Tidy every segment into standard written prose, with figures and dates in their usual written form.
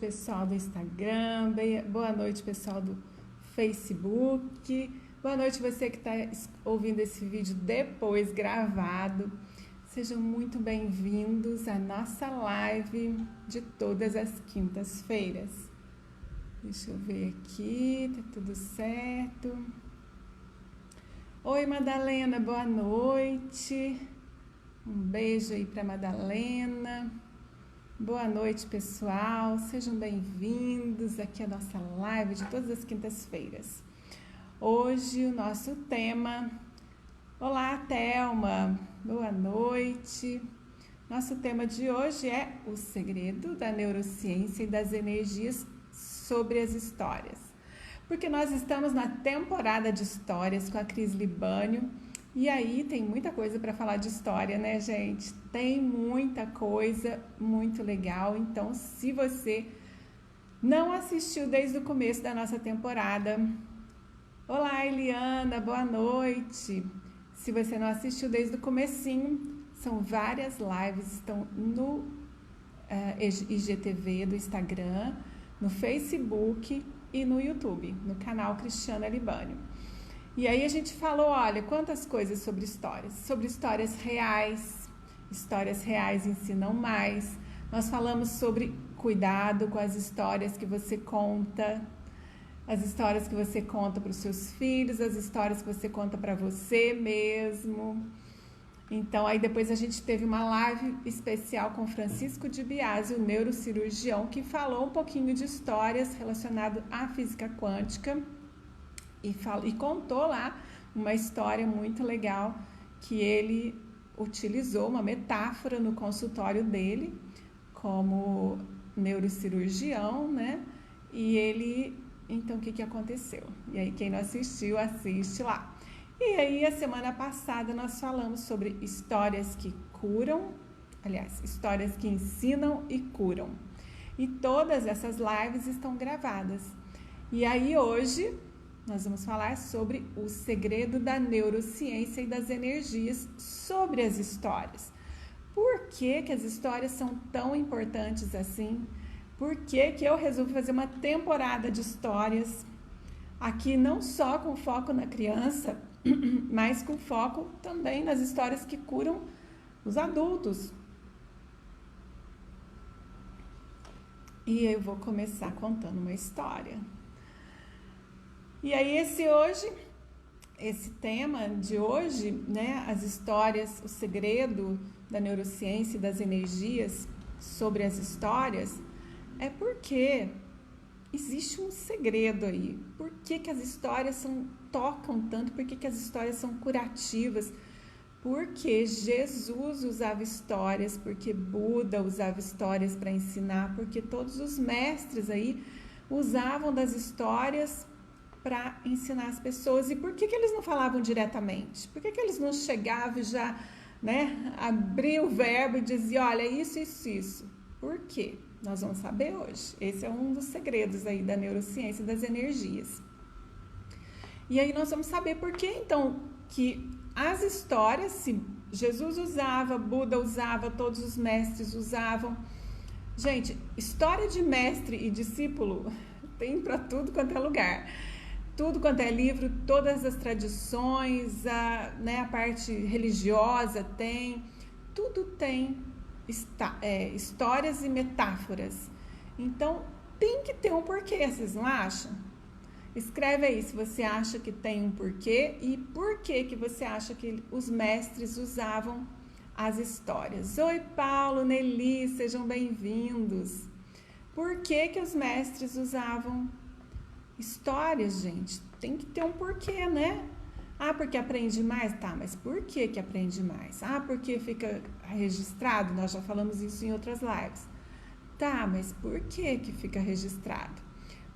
pessoal do Instagram, boa noite, pessoal do Facebook, boa noite você que está ouvindo esse vídeo depois gravado. Sejam muito bem-vindos à nossa live de todas as quintas-feiras. Deixa eu ver aqui, tá tudo certo. Oi, Madalena, boa noite. Um beijo aí para Madalena. Boa noite, pessoal. Sejam bem-vindos aqui à nossa live de todas as quintas-feiras. Hoje o nosso tema... Olá, Thelma. Boa noite. Nosso tema de hoje é o segredo da neurociência e das energias sobre as histórias. Porque nós estamos na temporada de histórias com a Cris Libânio. E aí tem muita coisa para falar de história, né, gente? Tem muita coisa muito legal. Então, se você não assistiu desde o começo da nossa temporada... Olá, Eliana, boa noite. Se você não assistiu desde o comecinho, são várias lives, estão no IGTV do Instagram, no Facebook e no YouTube, no canal Cristiana Libânio. E aí a gente falou, olha, quantas coisas sobre histórias reais ensinam mais. Nós falamos sobre cuidado com as histórias que você conta, as histórias que você conta para os seus filhos, as histórias que você conta para você mesmo. Então, aí depois a gente teve uma live especial com Francisco de Biasi, o neurocirurgião, que falou um pouquinho de histórias relacionadas à física quântica. E contou lá uma história muito legal que ele utilizou, uma metáfora no consultório dele como neurocirurgião, né? E ele, então o que aconteceu? E aí quem não assistiu, assiste lá. E aí a semana passada nós falamos sobre histórias que curam, aliás, histórias que ensinam e curam. E todas essas lives estão gravadas. E aí hoje... nós vamos falar sobre o segredo da neurociência e das energias sobre as histórias. Por que as histórias são tão importantes assim? Por que eu resolvi fazer uma temporada de histórias aqui, não só com foco na criança, mas com foco também nas histórias que curam os adultos. E eu vou começar contando uma história. E aí esse tema de hoje, né, as histórias, o segredo da neurociência e das energias sobre as histórias, é porque existe um segredo aí. Por que as histórias tocam tanto? Por que as histórias são curativas? Porque Jesus usava histórias, porque Buda usava histórias para ensinar, porque todos os mestres aí usavam das histórias para ensinar as pessoas. E por que eles não falavam diretamente? Por que eles não chegavam e já, né, abriam o verbo e diziam, olha, isso? Por quê? Nós vamos saber hoje. Esse é um dos segredos aí da neurociência e das energias. E aí nós vamos saber por que, então, que as histórias, se Jesus usava, Buda usava, todos os mestres usavam. Gente, história de mestre e discípulo tem para tudo quanto é lugar. Tudo quanto é livro, todas as tradições, a parte religiosa tem, tudo tem histórias e metáforas. Então, tem que ter um porquê, vocês não acham? Escreve aí se você acha que tem um porquê e por que você acha que os mestres usavam as histórias. Oi, Paulo, Nelly, sejam bem-vindos. Por que os mestres usavam histórias, gente? Tem que ter um porquê, né? Ah, porque aprende mais? Tá, mas por que aprende mais? Ah, porque fica registrado? Nós já falamos isso em outras lives. Tá, mas por que fica registrado?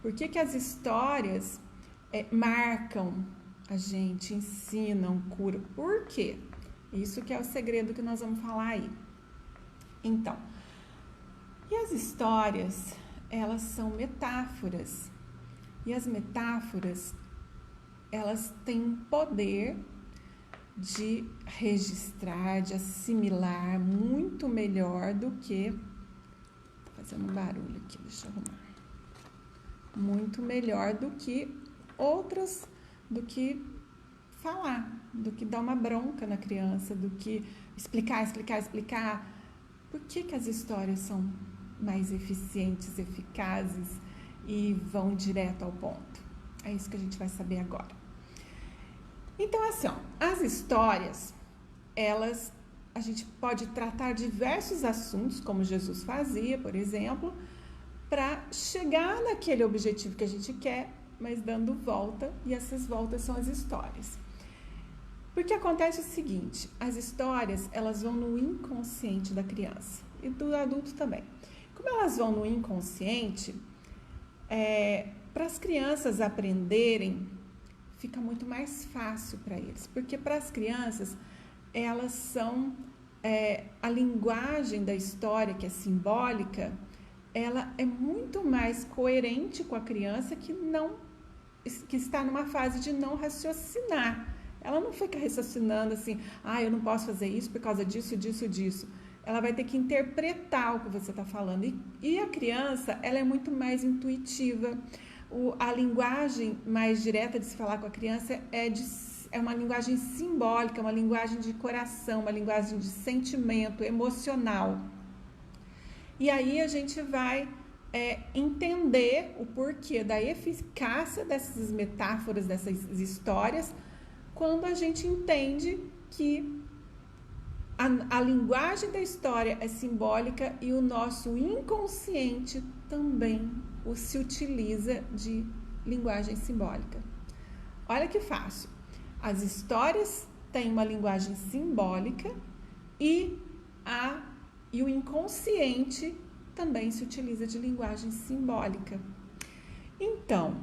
Por que as histórias marcam a gente, ensinam, curam? Por quê? Isso que é o segredo que nós vamos falar aí. Então, e as histórias, elas são metáforas. E as metáforas, elas têm um poder de registrar, de assimilar muito melhor do que... Tô fazendo um barulho aqui, deixa eu arrumar. muito melhor do que outras, do que falar, do que dar uma bronca na criança, do que explicar. Por que as histórias são mais eficientes, eficazes e vão direto ao ponto? É isso que a gente vai saber agora. Então, assim, as histórias, a gente pode tratar diversos assuntos, como Jesus fazia, por exemplo, para chegar naquele objetivo que a gente quer, mas dando volta, e essas voltas são as histórias. Porque acontece o seguinte, as histórias, elas vão no inconsciente da criança e do adulto também. Como elas vão no inconsciente, para as crianças aprenderem, fica muito mais fácil para eles. Porque para as crianças, elas são, a linguagem da história, que é simbólica, ela é muito mais coerente com a criança que está numa fase de não raciocinar. Ela não fica raciocinando assim, eu não posso fazer isso por causa disso. Ela vai ter que interpretar o que você está falando. E a criança, ela é muito mais intuitiva. A linguagem mais direta de se falar com a criança é uma linguagem simbólica, uma linguagem de coração, uma linguagem de sentimento, emocional. E aí a gente vai entender o porquê da eficácia dessas metáforas, dessas histórias, quando a gente entende que a linguagem da história é simbólica e o nosso inconsciente também se utiliza de linguagem simbólica. Olha que fácil. As histórias têm uma linguagem simbólica e o inconsciente também se utiliza de linguagem simbólica. Então,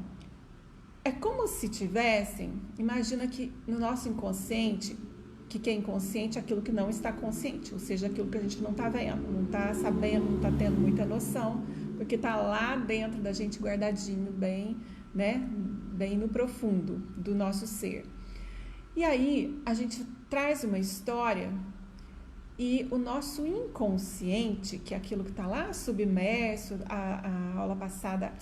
é como se tivessem, imagina que no nosso inconsciente, que é inconsciente, aquilo que não está consciente, ou seja, aquilo que a gente não está vendo, não está sabendo, não está tendo muita noção, porque está lá dentro da gente guardadinho, bem no profundo do nosso ser. E aí, a gente traz uma história e o nosso inconsciente, que é aquilo que está lá submerso, a aula passada,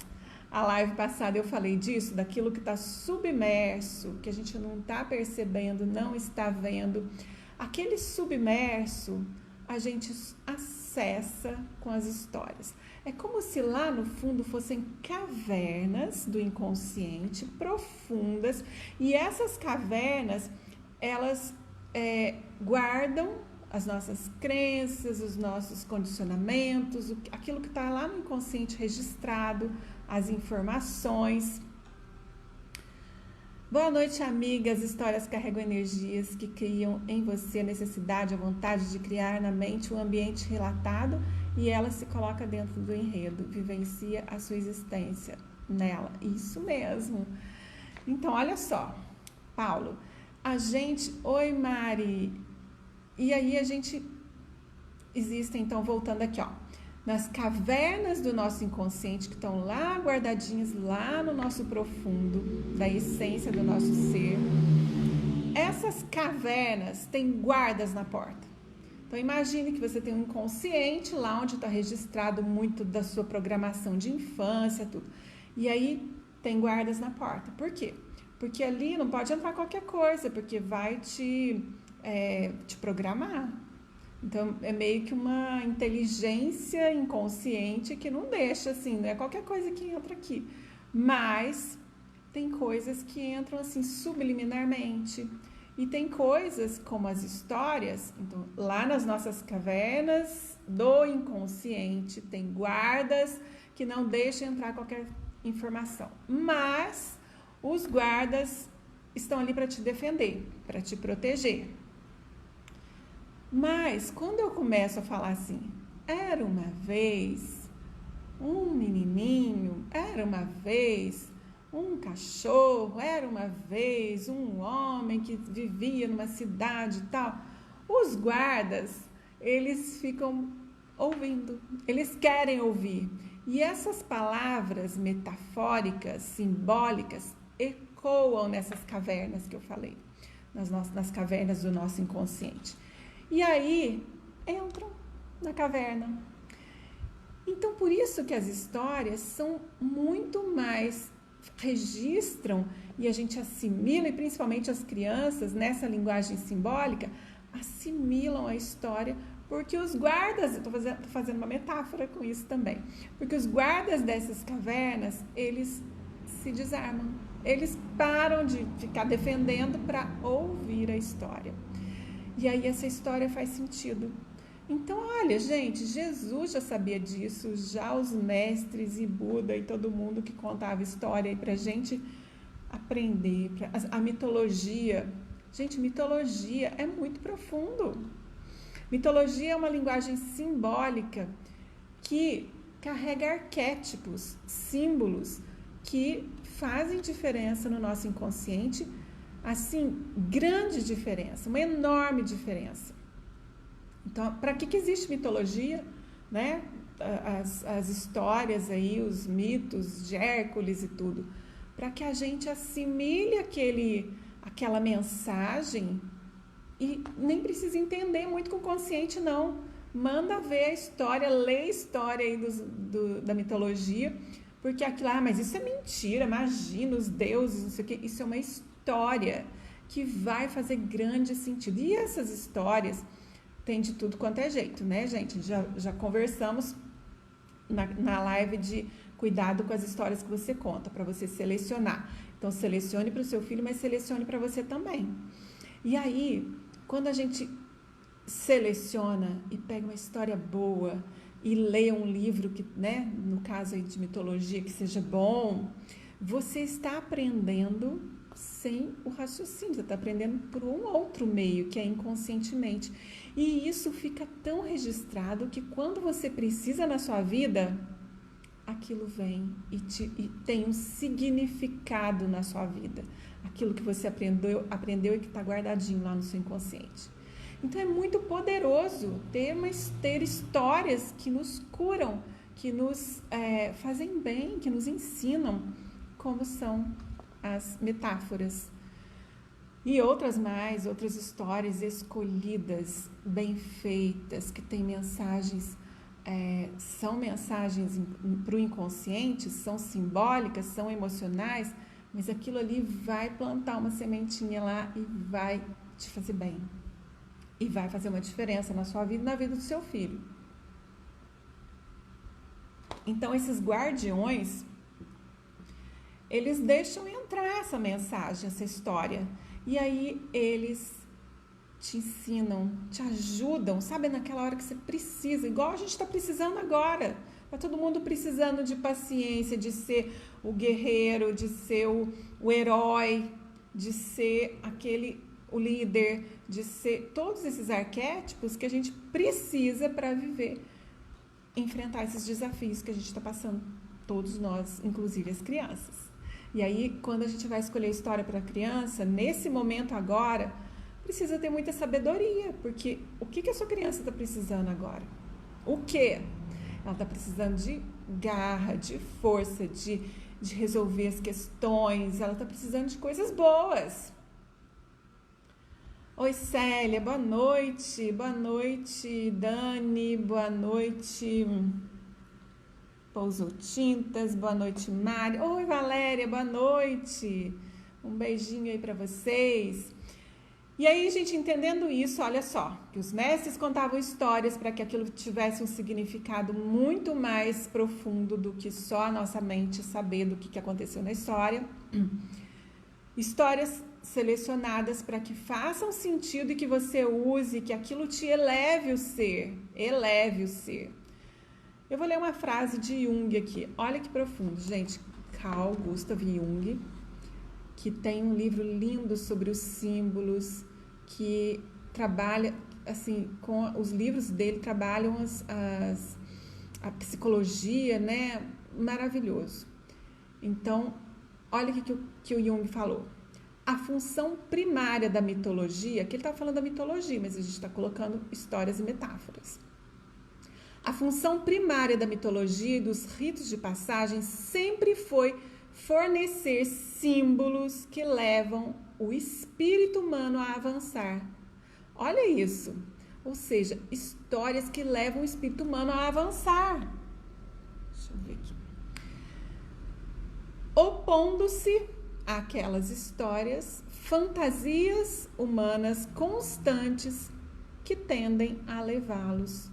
a live passada eu falei disso, daquilo que está submerso, que a gente não está percebendo, não está vendo. Aquele submerso a gente acessa com as histórias. É como se lá no fundo fossem cavernas do inconsciente, profundas, e essas cavernas, elas guardam as nossas crenças, os nossos condicionamentos, aquilo que está lá no inconsciente registrado, as informações. Boa noite, amigas. Histórias carregam energias que criam em você a necessidade, a vontade de criar na mente um ambiente relatado e ela se coloca dentro do enredo, vivencia a sua existência nela. Isso mesmo. Então, olha só, Paulo, Oi, Mari. E aí existem, então, voltando aqui, nas cavernas do nosso inconsciente, que estão lá guardadinhas, lá no nosso profundo, da essência do nosso ser. Essas cavernas têm guardas na porta. Então, imagine que você tem um inconsciente lá onde está registrado muito da sua programação de infância, tudo. E aí, tem guardas na porta. Por quê? Porque ali não pode entrar qualquer coisa, porque vai te programar. Então, é meio que uma inteligência inconsciente que não deixa, assim, não é qualquer coisa que entra aqui. Mas tem coisas que entram, assim, subliminarmente. E tem coisas, como as histórias, então, lá nas nossas cavernas do inconsciente, tem guardas que não deixam entrar qualquer informação. Mas os guardas estão ali para te defender, para te proteger. Mas, quando eu começo a falar assim, era uma vez um menininho, era uma vez um cachorro, era uma vez um homem que vivia numa cidade e tal, os guardas, eles ficam ouvindo, eles querem ouvir. E essas palavras metafóricas, simbólicas, ecoam nessas cavernas que eu falei, nas cavernas do nosso inconsciente. E aí, entram na caverna. Então, por isso que as histórias são muito mais, registram e a gente assimila, e principalmente as crianças, nessa linguagem simbólica, assimilam a história, porque os guardas, estou fazendo uma metáfora com isso também, porque os guardas dessas cavernas, eles se desarmam, eles param de ficar defendendo para ouvir a história. E aí essa história faz sentido. Então, olha, gente, Jesus já sabia disso, já os mestres e Buda e todo mundo que contava história aí pra gente aprender. A mitologia, gente, mitologia é muito profundo. Mitologia é uma linguagem simbólica que carrega arquétipos, símbolos que fazem diferença no nosso inconsciente, assim, grande diferença, uma enorme diferença. Então, para que existe mitologia, né? As histórias aí, os mitos de Hércules e tudo, para que a gente assimile aquela mensagem e nem precisa entender muito com o consciente, não. Manda ver a história, lê a história aí da mitologia, porque aquilo, mas isso é mentira, imagina os deuses, não sei o quê, isso é uma história que vai fazer grande sentido. E essas histórias tem de tudo quanto é jeito, né, gente? Já conversamos na live de cuidado com as histórias que você conta, para você selecionar. Então, selecione para o seu filho, mas selecione para você também. E aí, quando a gente seleciona e pega uma história boa e lê um livro que, né, no caso aí de mitologia, que seja bom, você está aprendendo sem o raciocínio, você está aprendendo por um outro meio, que é inconscientemente. E isso fica tão registrado que quando você precisa na sua vida, aquilo vem e tem um significado na sua vida. Aquilo que você aprendeu e que está guardadinho lá no seu inconsciente. Então é muito poderoso ter histórias que nos curam, que nos fazem bem, que nos ensinam como são as metáforas. E outras histórias escolhidas, bem feitas, que têm mensagens, são mensagens para o inconsciente, são simbólicas, são emocionais, mas aquilo ali vai plantar uma sementinha lá e vai te fazer bem. E vai fazer uma diferença na sua vida e na vida do seu filho. Então, esses guardiões, eles deixam entrar essa mensagem, essa história. E aí eles te ensinam, te ajudam, sabe, naquela hora que você precisa, igual a gente está precisando agora. Está todo mundo precisando de paciência, de ser o guerreiro, de ser o herói, de ser o líder, de ser todos esses arquétipos que a gente precisa para viver, enfrentar esses desafios que a gente está passando, todos nós, inclusive as crianças. E aí, quando a gente vai escolher história para a criança, nesse momento agora, precisa ter muita sabedoria, porque o que a sua criança está precisando agora? O quê? Ela está precisando de garra, de força, de resolver as questões, ela está precisando de coisas boas. Oi, Célia, boa noite, Dani, boa noite, Pousou Tintas, boa noite, Mari. Oi, Valéria, boa noite. Um beijinho aí para vocês. E aí, gente, entendendo isso, olha só, que os mestres contavam histórias para que aquilo tivesse um significado muito mais profundo do que só a nossa mente saber do que aconteceu na história. Histórias selecionadas para que façam sentido e que você use, que aquilo te eleve o ser. Eu vou ler uma frase de Jung aqui. Olha que profundo, gente. Carl Gustav Jung, que tem um livro lindo sobre os símbolos, que trabalha, assim, com os livros dele trabalham a psicologia, né? Maravilhoso. Então, olha o que o Jung falou. A função primária da mitologia, que ele está falando da mitologia, mas a gente está colocando histórias e metáforas. A função primária da mitologia e dos ritos de passagem sempre foi fornecer símbolos que levam o espírito humano a avançar. Olha isso. Ou seja, histórias que levam o espírito humano a avançar. ver aqui. Opondo-se àquelas histórias, fantasias humanas constantes que tendem a levá-los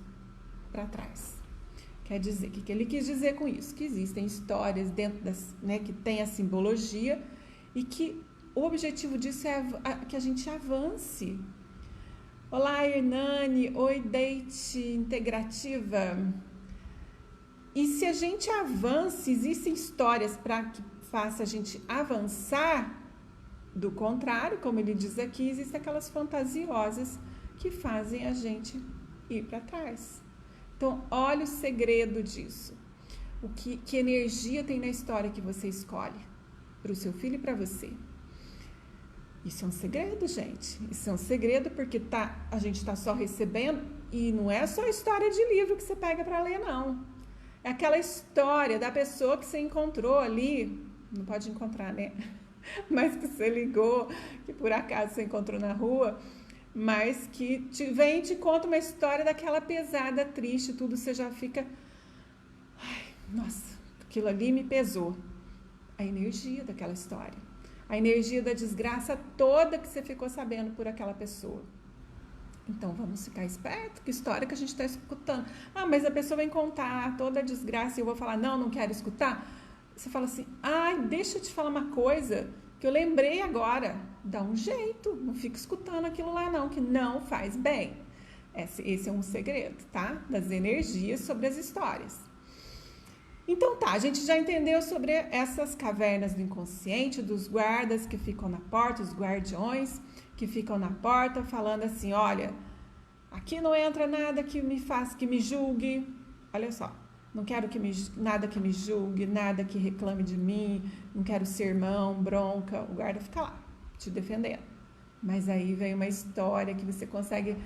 para trás. Quer dizer, o que ele quis dizer com isso? Que existem histórias dentro das, né, que tem a simbologia e que o objetivo disso é que a gente avance. Olá, Hernani. Oi, Date Integrativa. E se a gente avança, existem histórias para que faça a gente avançar. Do contrário, como ele diz aqui, existem aquelas fantasiosas que fazem a gente ir para trás. Então, olha o segredo disso. Que energia tem na história que você escolhe para o seu filho e para você. Isso é um segredo, gente. Isso é um segredo porque a gente está só recebendo e não é só história de livro que você pega para ler, não. É aquela história da pessoa que você encontrou ali, não pode encontrar, né? Mas que você ligou, que por acaso você encontrou na rua, mas que vem e te conta uma história daquela pesada, triste, tudo, você já fica... Ai, nossa, aquilo ali me pesou. A energia daquela história. A energia da desgraça toda que você ficou sabendo por aquela pessoa. Então, vamos ficar esperto, que história que a gente está escutando. Ah, mas a pessoa vem contar toda a desgraça e eu vou falar, não quero escutar. Você fala assim, deixa eu te falar uma coisa que eu lembrei agora. Dá um jeito, não fica escutando aquilo lá não, que não faz bem. Esse é um segredo, tá? Das energias sobre as histórias. Então a gente já entendeu sobre essas cavernas do inconsciente, dos guardas que ficam na porta, os guardiões que ficam na porta falando assim, olha, aqui não entra nada que me julgue, olha só, não quero nada que me julgue, nada que reclame de mim, não quero sermão, bronca, o guarda fica lá, te defendendo. Mas aí vem uma história que você consegue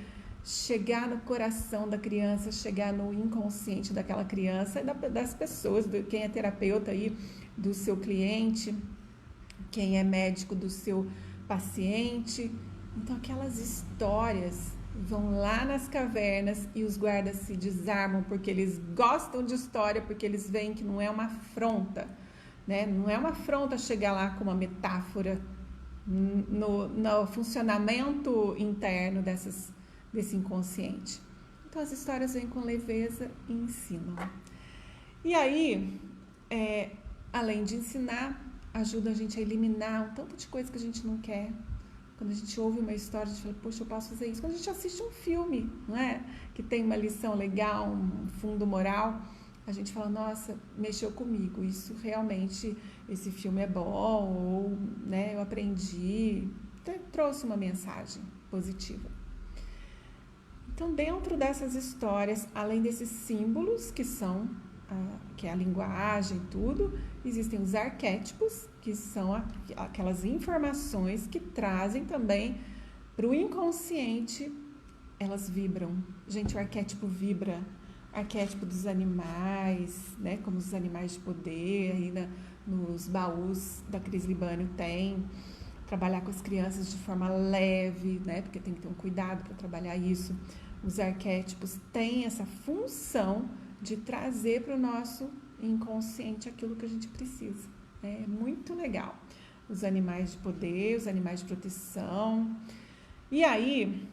chegar no coração da criança, chegar no inconsciente daquela criança e das pessoas, quem é terapeuta aí, do seu cliente, quem é médico do seu paciente. Então aquelas histórias vão lá nas cavernas e os guardas se desarmam porque eles gostam de história, porque eles veem que não é uma afronta, né? Não é uma afronta chegar lá com uma metáfora no funcionamento interno desse inconsciente. Então as histórias vêm com leveza e ensinam. E aí, além de ensinar, ajuda a gente a eliminar um tanto de coisa que a gente não quer. Quando a gente ouve uma história, a gente fala, poxa, eu posso fazer isso. Quando a gente assiste um filme, não é? Que tem uma lição legal, um fundo moral, a gente fala, nossa, mexeu comigo, isso realmente, esse filme é bom, ou, né, eu aprendi, trouxe uma mensagem positiva. Então, dentro dessas histórias, além desses símbolos, que é a linguagem, tudo, existem os arquétipos, que são aquelas informações que trazem também para o inconsciente, elas vibram. Gente, o arquétipo vibra. Arquétipo dos animais, né, como os animais de poder, aí nos baús da Cris Libânio tem. Trabalhar com as crianças de forma leve, né, porque tem que ter um cuidado para trabalhar isso. Os arquétipos têm essa função de trazer para o nosso inconsciente aquilo que a gente precisa. É muito legal. Os animais de poder, os animais de proteção. E aí,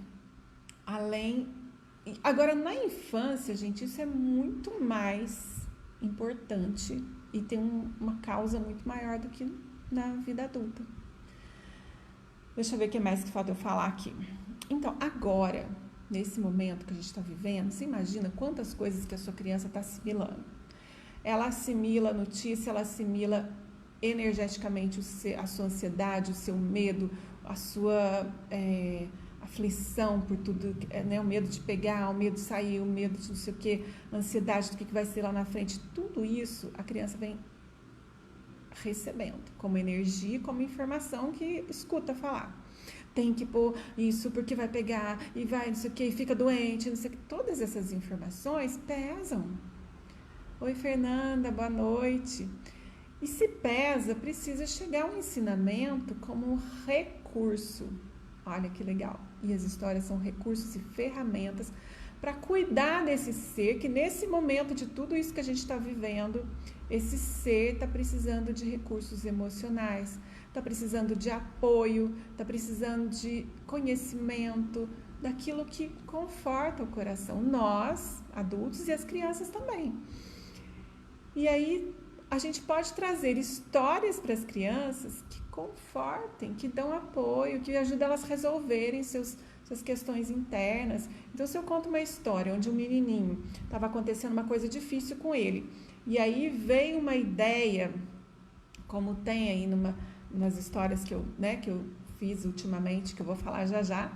agora na infância, gente, isso é muito mais importante e tem uma causa muito maior do que na vida adulta. Deixa eu ver o que mais que falta eu falar aqui. Então, agora, nesse momento que a gente está vivendo, você imagina quantas coisas que a sua criança está assimilando. Ela assimila notícia, ela assimila energeticamente a sua ansiedade, o seu medo, a sua aflição por tudo, né? O medo de pegar, o medo de sair, o medo de não sei o que, a ansiedade do que vai ser lá na frente. Tudo isso a criança vem recebendo como energia, como informação que escuta falar. Tem que pôr isso porque vai pegar e vai não sei o que, e fica doente, não sei o que. Todas essas informações pesam. Oi, Fernanda, boa noite. E se pesa, precisa chegar um ensinamento como um recurso. Olha que legal. E as histórias são recursos e ferramentas para cuidar desse ser, que nesse momento de tudo isso que a gente está vivendo, esse ser está precisando de recursos emocionais, está precisando de apoio, está precisando de conhecimento, daquilo que conforta o coração, nós, adultos e as crianças também. E aí a gente pode trazer histórias para as crianças que confortem, que dão apoio, que ajudam elas a resolverem suas questões internas. Então, se eu conto uma história onde um menininho estava acontecendo uma coisa difícil com ele, e aí veio uma ideia, como tem aí nas histórias que eu fiz ultimamente, que eu vou falar já já,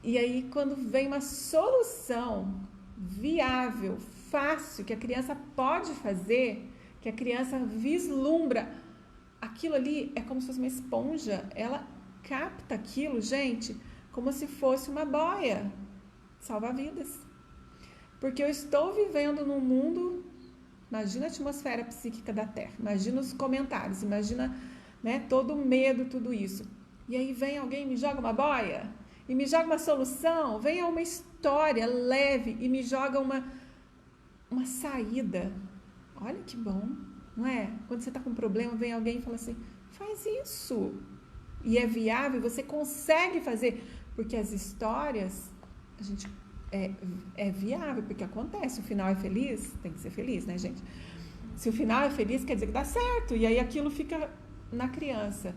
e aí quando vem uma solução viável, fácil, que a criança pode fazer, que a criança vislumbra, aquilo ali é como se fosse uma esponja, ela capta aquilo, gente, como se fosse uma boia, salva-vidas. Porque eu estou vivendo num mundo, imagina a atmosfera psíquica da Terra, imagina os comentários, imagina, né, todo o medo, tudo isso. E aí vem alguém e me joga uma boia, e me joga uma solução, vem uma história leve e me joga uma saída. Olha que bom, não é? Quando você está com um problema, vem alguém e fala assim, faz isso. E é viável, você consegue fazer, porque as histórias, a gente é viável, porque acontece, o final é feliz, tem que ser feliz, né, gente? Se o final é feliz, quer dizer que dá certo, e aí aquilo fica na criança.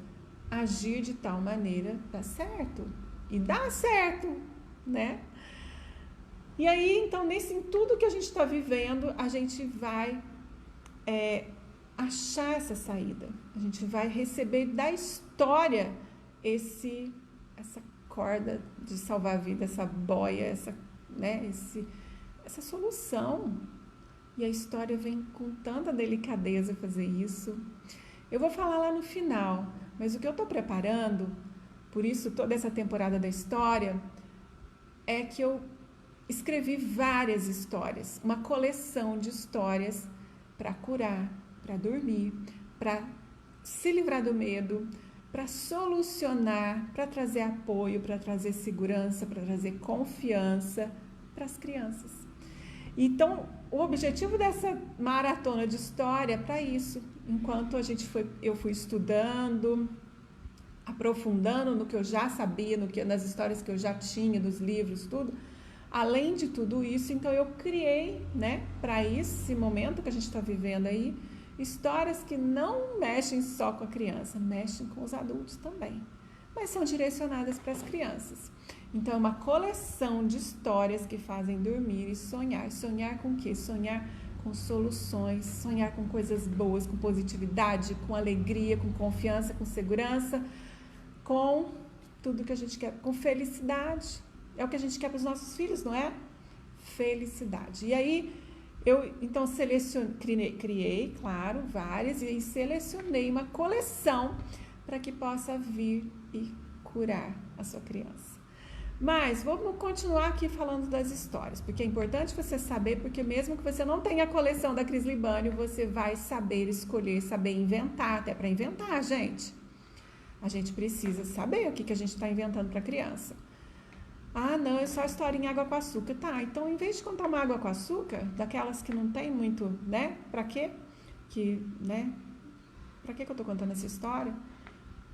Agir de tal maneira dá certo, e dá certo, né? E aí, então, em tudo que a gente está vivendo, a gente vai achar essa saída. A gente vai receber da história essa corda de salvar a vida, essa boia, essa solução. E a história vem com tanta delicadeza fazer isso. Eu vou falar lá no final, mas o que eu estou preparando, por isso toda essa temporada da história, é que eu escrevi várias histórias, uma coleção de histórias para curar, para dormir, para se livrar do medo, para solucionar, para trazer apoio, para trazer segurança, para trazer confiança para as crianças. Então, o objetivo dessa maratona de história é para isso. Enquanto eu fui estudando, aprofundando no que eu já sabia, nas histórias que eu já tinha, dos livros, tudo. Além de tudo isso, então eu criei, né, para esse momento que a gente está vivendo aí, histórias que não mexem só com a criança, mexem com os adultos também, mas são direcionadas para as crianças. Então, é uma coleção de histórias que fazem dormir e sonhar. Sonhar com o quê? Sonhar com soluções, sonhar com coisas boas, com positividade, com alegria, com confiança, com segurança, com tudo que a gente quer, com felicidade. É o que a gente quer para os nossos filhos, não é? Felicidade. E aí, eu então criei, claro, várias, e selecionei uma coleção para que possa vir e curar a sua criança. Mas vamos continuar aqui falando das histórias, porque é importante você saber, porque mesmo que você não tenha a coleção da Cris Libânio, você vai saber escolher, saber inventar, até para inventar, gente. A gente precisa saber o que a gente está inventando para a criança. Ah, não, é só historinha água com açúcar. Tá, então em vez de contar uma água com açúcar, daquelas que não tem muito, né? Pra quê? Pra que eu tô contando essa história?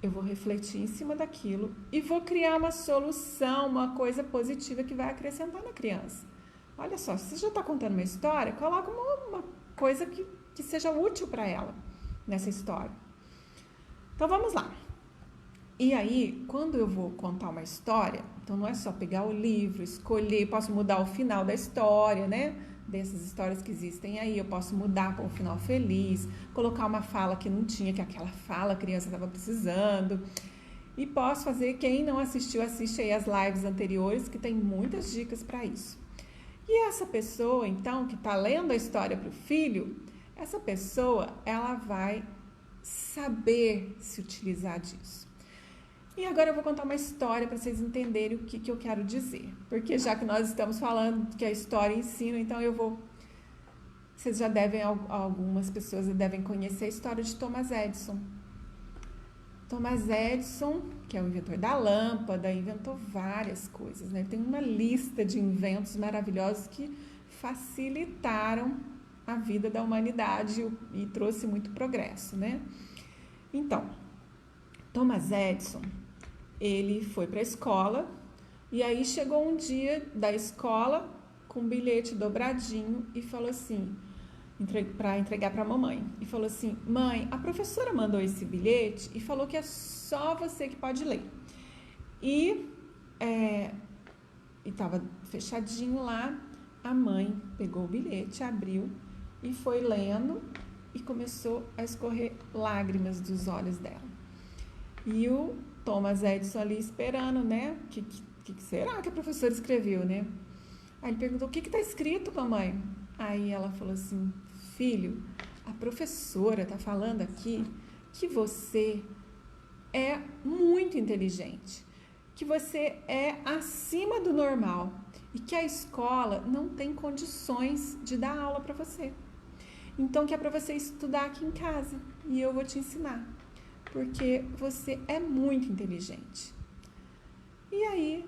Eu vou refletir em cima daquilo e vou criar uma solução, uma coisa positiva que vai acrescentar na criança. Olha só, se você já está contando uma história, coloca uma coisa que seja útil para ela nessa história. Então vamos lá. E aí, quando eu vou contar uma história, então não é só pegar o livro, escolher, posso mudar o final da história, né? Dessas histórias que existem aí, eu posso mudar para um final feliz, colocar uma fala que não tinha, que aquela fala a criança estava precisando. E posso fazer, quem não assistiu, assiste aí as lives anteriores, que tem muitas dicas para isso. E essa pessoa, então, que está lendo a história para o filho, essa pessoa, ela vai saber se utilizar disso. E agora eu vou contar uma história para vocês entenderem o que eu quero dizer. Porque já que nós estamos falando que a história ensina, então vocês já devem, algumas pessoas devem conhecer a história de Thomas Edison. Thomas Edison, que é o inventor da lâmpada, inventou várias coisas, né? Tem uma lista de inventos maravilhosos que facilitaram a vida da humanidade e trouxe muito progresso, né? Então, Thomas Edison, ele foi para a escola e aí chegou um dia da escola com um bilhete dobradinho e falou assim, para entregar para a mamãe, e falou assim: mãe, a professora mandou esse bilhete e falou que é só você que pode ler. E estava fechadinho lá, a mãe pegou o bilhete, abriu e foi lendo e começou a escorrer lágrimas dos olhos dela. E o Thomas Edison ali esperando, né? O que será que a professora escreveu, né? Aí ele perguntou: o que está escrito, mamãe? Aí ela falou assim: filho, a professora está falando aqui que você é muito inteligente, que você é acima do normal e que a escola não tem condições de dar aula para você. Então, que é para você estudar aqui em casa e eu vou te ensinar, porque você é muito inteligente. E aí,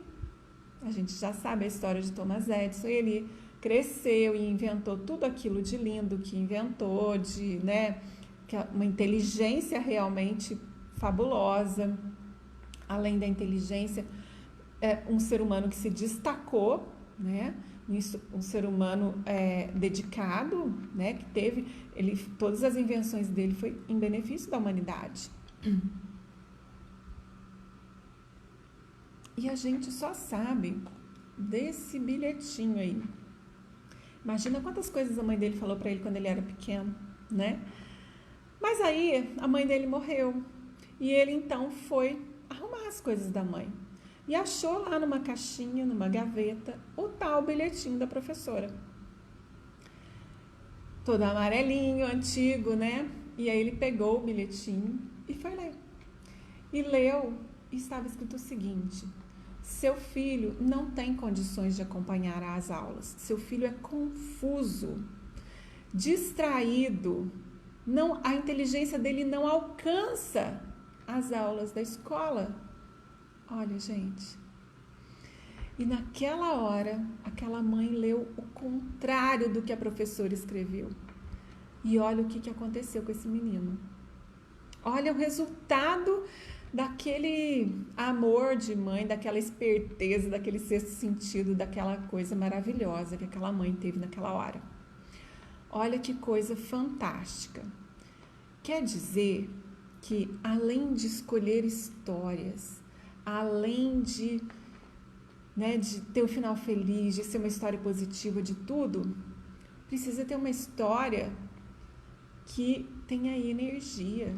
a gente já sabe a história de Thomas Edison. Ele cresceu e inventou tudo aquilo de lindo que inventou, uma inteligência realmente fabulosa. Além da inteligência, um ser humano que se destacou, né? Um ser humano dedicado, né? Que teve, todas as invenções dele foi em benefício da humanidade. E a gente só sabe desse bilhetinho aí. Imagina quantas coisas a mãe dele falou para ele quando ele era pequeno, né? Mas aí a mãe dele morreu e ele então foi arrumar as coisas da mãe e achou lá numa caixinha, numa gaveta, o tal bilhetinho da professora. Todo amarelinho, antigo, né? E aí ele pegou o bilhetinho e foi ler. E leu e estava escrito o seguinte: seu filho não tem condições de acompanhar as aulas. Seu filho é confuso, distraído, a inteligência dele não alcança as aulas da escola. Olha, gente. E naquela hora, aquela mãe leu o contrário do que a professora escreveu. E olha o que aconteceu com esse menino. Olha o resultado daquele amor de mãe, daquela esperteza, daquele sexto sentido, daquela coisa maravilhosa que aquela mãe teve naquela hora. Olha que coisa fantástica. Quer dizer que além de escolher histórias, além de ter um final feliz, de ser uma história positiva, de tudo, precisa ter uma história que tenha energia.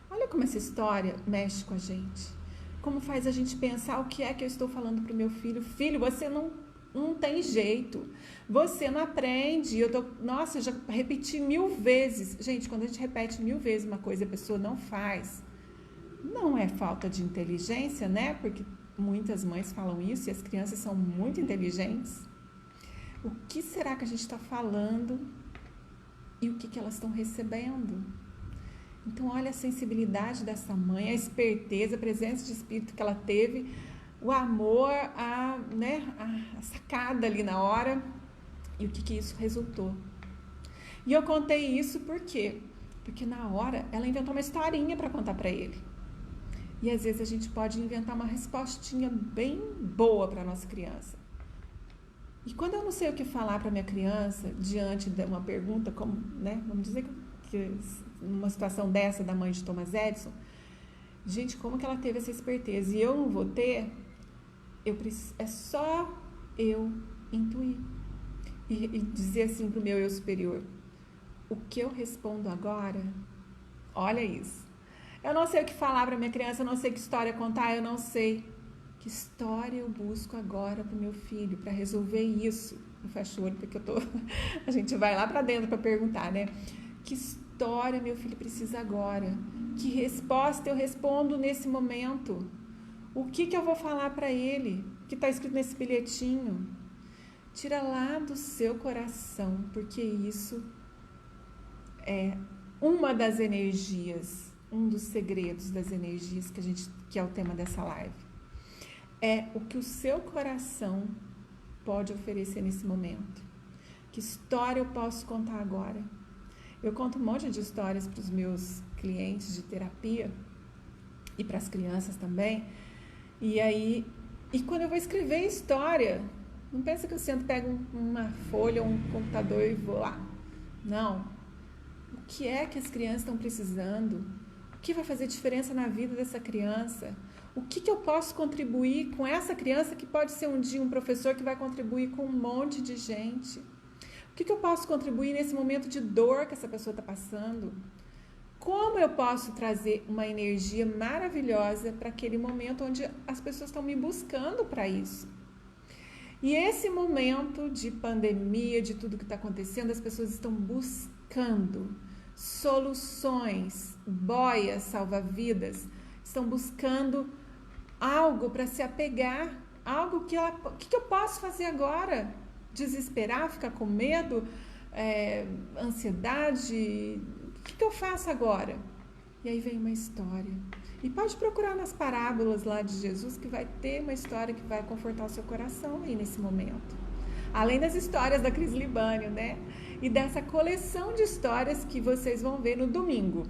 Olha como essa história mexe com a gente. Como faz a gente pensar o que é que eu estou falando para o meu filho. Filho, você não tem jeito. Você não aprende. Eu já repeti 1000 vezes. Gente, quando a gente repete 1000 vezes uma coisa e a pessoa não faz, não é falta de inteligência, né? Porque muitas mães falam isso e as crianças são muito inteligentes. O que será que a gente está falando e o que elas estão recebendo? Então, olha a sensibilidade dessa mãe, a esperteza, a presença de espírito que ela teve, o amor, a sacada ali na hora e o que isso resultou. E eu contei isso por quê? Porque na hora ela inventou uma historinha para contar para ele. E às vezes a gente pode inventar uma respostinha bem boa para a nossa criança. E quando eu não sei o que falar para minha criança diante de uma pergunta, como, né, vamos dizer que numa situação dessa da mãe de Thomas Edison, gente, como que ela teve essa esperteza? E eu não vou ter, é só eu intuir e dizer assim para o meu eu superior: o que eu respondo agora? Olha isso. Eu não sei o que falar para minha criança, eu não sei que história contar, eu não sei que história eu busco agora para o meu filho, para resolver isso. Eu fecho o olho porque a gente vai lá para dentro para perguntar, né? Que história meu filho precisa agora? Que resposta eu respondo nesse momento? O que eu vou falar para ele? Que está escrito nesse bilhetinho? Tira lá do seu coração, porque isso é uma das energias um dos segredos das energias que é o tema dessa live. É o que o seu coração pode oferecer nesse momento. Que história eu posso contar agora? Eu conto um monte de histórias para os meus clientes de terapia e para as crianças também. E quando eu vou escrever história, não pensa que eu sento, pego uma folha, um computador e vou lá. Não. O que é que as crianças estão precisando? O que vai fazer diferença na vida dessa criança? O que eu posso contribuir com essa criança que pode ser um dia um professor que vai contribuir com um monte de gente? O que eu posso contribuir nesse momento de dor que essa pessoa está passando? Como eu posso trazer uma energia maravilhosa para aquele momento onde as pessoas estão me buscando para isso? E esse momento de pandemia, de tudo que está acontecendo, as pessoas estão buscando soluções, boias salva-vidas, estão buscando algo para se apegar, algo que o que eu posso fazer agora? Desesperar, ficar com medo, ansiedade, o que eu faço agora? E aí vem uma história. E pode procurar nas parábolas lá de Jesus, que vai ter uma história que vai confortar o seu coração aí nesse momento. Além das histórias da Cris Libânio, né? E dessa coleção de histórias que vocês vão ver no domingo.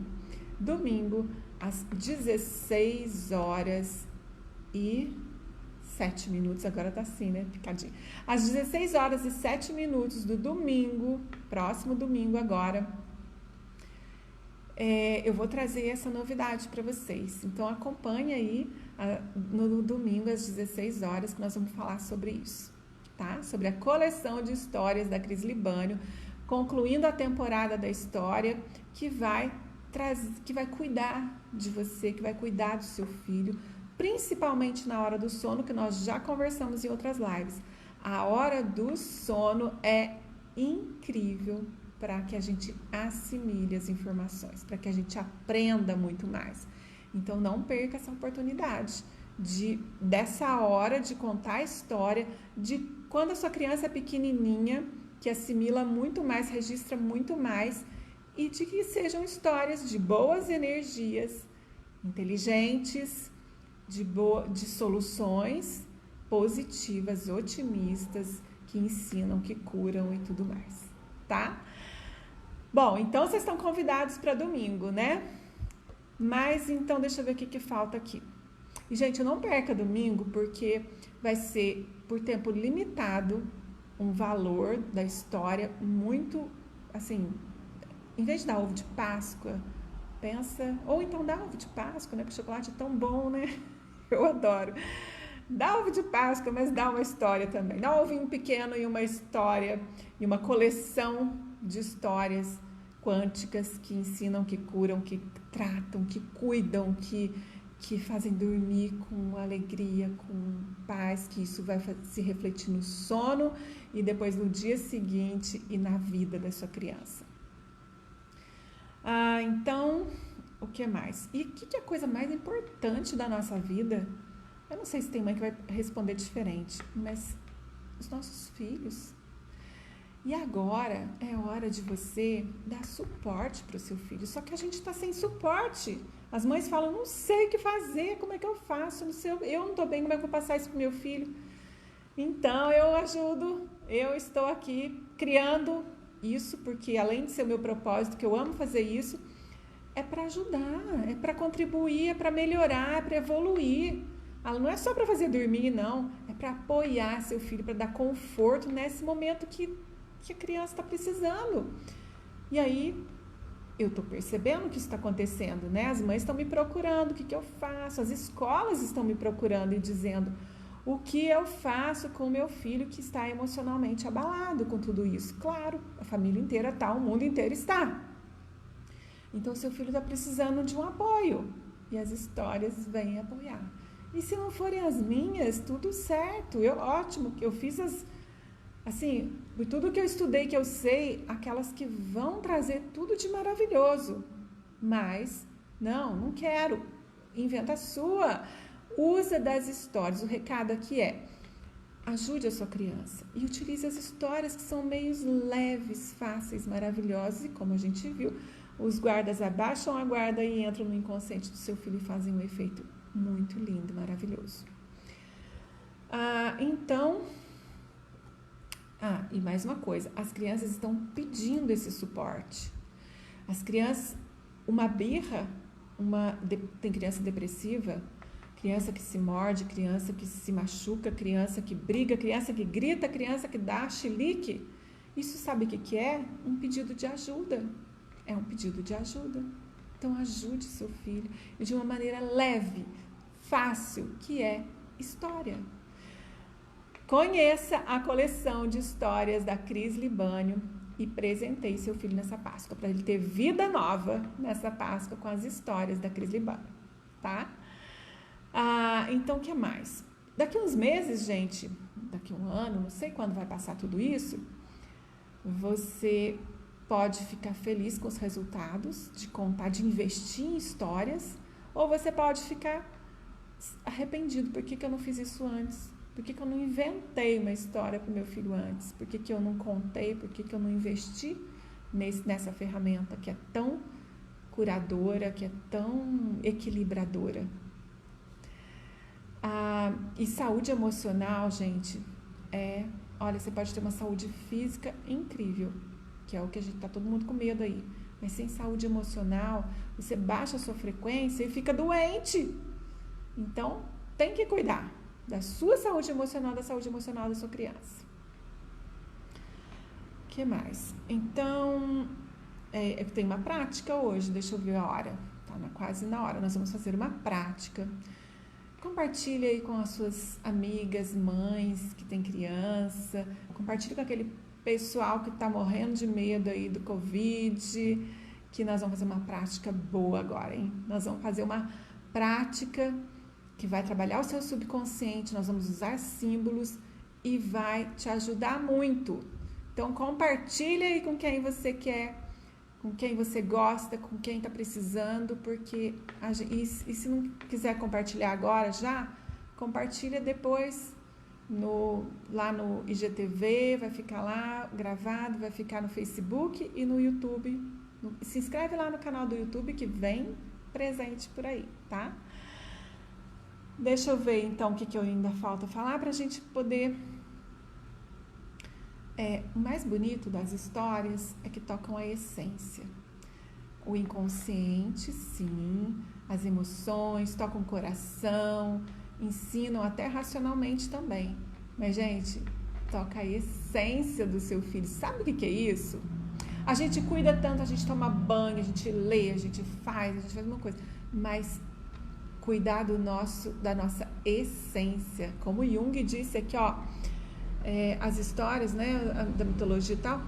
Domingo, às 16h07, agora tá assim, né? Picadinho. Às 16h07 do domingo, próximo domingo agora, eu vou trazer essa novidade para vocês. Então acompanhe aí no domingo às 16 horas que nós vamos falar sobre isso, tá? Sobre a coleção de histórias da Cris Libânio, concluindo a temporada da história que vai cuidar de você, que vai cuidar do seu filho, principalmente na hora do sono, que nós já conversamos em outras lives. A hora do sono é incrível para que a gente assimile as informações, para que a gente aprenda muito mais. Então, não perca essa oportunidade dessa hora de contar a história, de quando a sua criança é pequenininha, que assimila muito mais, registra muito mais, e de que sejam histórias de boas energias, inteligentes, de soluções positivas, otimistas, que ensinam, que curam e tudo mais, tá? Bom, então vocês estão convidados para domingo, né? Mas então deixa eu ver o que falta aqui. E, gente, não perca domingo, porque vai ser por tempo limitado um valor da história muito, assim, em vez de dar ovo de Páscoa, pensa, ou então dá ovo de Páscoa, né? Porque o chocolate é tão bom, né? Eu adoro. Dá ovo de Páscoa, mas dá uma história também. Dá um ovinho pequeno e uma história, e uma coleção de histórias quânticas que ensinam, que curam, que tratam, que cuidam, que fazem dormir com alegria, com paz, que isso vai se refletir no sono e depois no dia seguinte e na vida da sua criança. Então, o que mais? E o que é a coisa mais importante da nossa vida? Eu não sei se tem mãe que vai responder diferente, mas os nossos filhos. E agora é hora de você dar suporte para o seu filho. Só que a gente está sem suporte. As mães falam, não sei o que fazer, como é que eu faço? Eu não estou bem, como é que eu vou passar isso para o meu filho? Então, eu ajudo, eu estou aqui criando isso, porque além de ser o meu propósito, que eu amo fazer isso, é para ajudar, é para contribuir, é para melhorar, é para evoluir. Não é só para fazer dormir, não. É para apoiar seu filho, para dar conforto nesse momento que a criança está precisando. E aí, eu estou percebendo que isso está acontecendo, né? As mães estão me procurando, o que eu faço? As escolas estão me procurando e dizendo o que eu faço com o meu filho que está emocionalmente abalado com tudo isso. Claro, a família inteira está, o mundo inteiro está. Então, seu filho está precisando de um apoio. E as histórias vêm apoiar. E se não forem as minhas, tudo certo. Ótimo, eu fiz tudo que eu estudei, que eu sei, aquelas que vão trazer tudo de maravilhoso. Mas, não quero. Inventa a sua. Usa das histórias. O recado aqui é, ajude a sua criança. E utilize as histórias que são meios leves, fáceis, maravilhosos. E como a gente viu, os guardas abaixam a guarda e entram no inconsciente do seu filho e fazem um efeito muito lindo, maravilhoso. E mais uma coisa, as crianças estão pedindo esse suporte. As crianças, uma birra, tem criança depressiva, criança que se morde, criança que se machuca, criança que briga, criança que grita, criança que dá chilique. Isso sabe o que é? Um pedido de ajuda. É um pedido de ajuda. Então ajude seu filho de uma maneira leve, fácil, que é história. Conheça a coleção de histórias da Cris Libânio e presenteie seu filho nessa Páscoa, para ele ter vida nova nessa Páscoa com as histórias da Cris Libânio, tá? Então, o que mais? Daqui uns meses, gente, daqui um ano, não sei quando vai passar tudo isso, você pode ficar feliz com os resultados de contar, de investir em histórias, ou você pode ficar arrependido. Por que eu não fiz isso antes? Por que eu não inventei uma história para o meu filho antes? Por que eu não contei? Por que eu não investi nessa ferramenta que é tão curadora, que é tão equilibradora? E saúde emocional, gente, olha, você pode ter uma saúde física incrível, que é o que a gente tá todo mundo com medo aí, mas sem saúde emocional, você baixa a sua frequência e fica doente. Então, tem que cuidar da sua saúde emocional, da saúde emocional da sua criança. O que mais? Então, eu tenho uma prática hoje, deixa eu ver a hora, tá quase na hora, nós vamos fazer uma prática. Compartilhe aí com as suas amigas, mães que tem criança, compartilhe com aquele pessoal que está morrendo de medo aí do Covid, que nós vamos fazer uma prática boa agora, hein? Nós vamos fazer uma prática que vai trabalhar o seu subconsciente, nós vamos usar símbolos e vai te ajudar muito. Então, compartilha aí com quem você quer, com quem você gosta, com quem está precisando, porque e se não quiser compartilhar agora já, compartilha depois lá no IGTV, vai ficar lá gravado, vai ficar no Facebook e no YouTube. Se inscreve lá no canal do YouTube que vem presente por aí, tá? Deixa eu ver então o que eu ainda falta falar para a gente poder... o mais bonito das histórias é que tocam a essência. O inconsciente, sim, as emoções, tocam o coração, ensinam até racionalmente também. Mas, gente, toca a essência do seu filho. Sabe o que é isso? A gente cuida tanto, a gente toma banho, a gente lê, a gente faz uma coisa. Mas cuidar da nossa essência. Como Jung disse aqui, ó, as histórias, né, da mitologia e tal,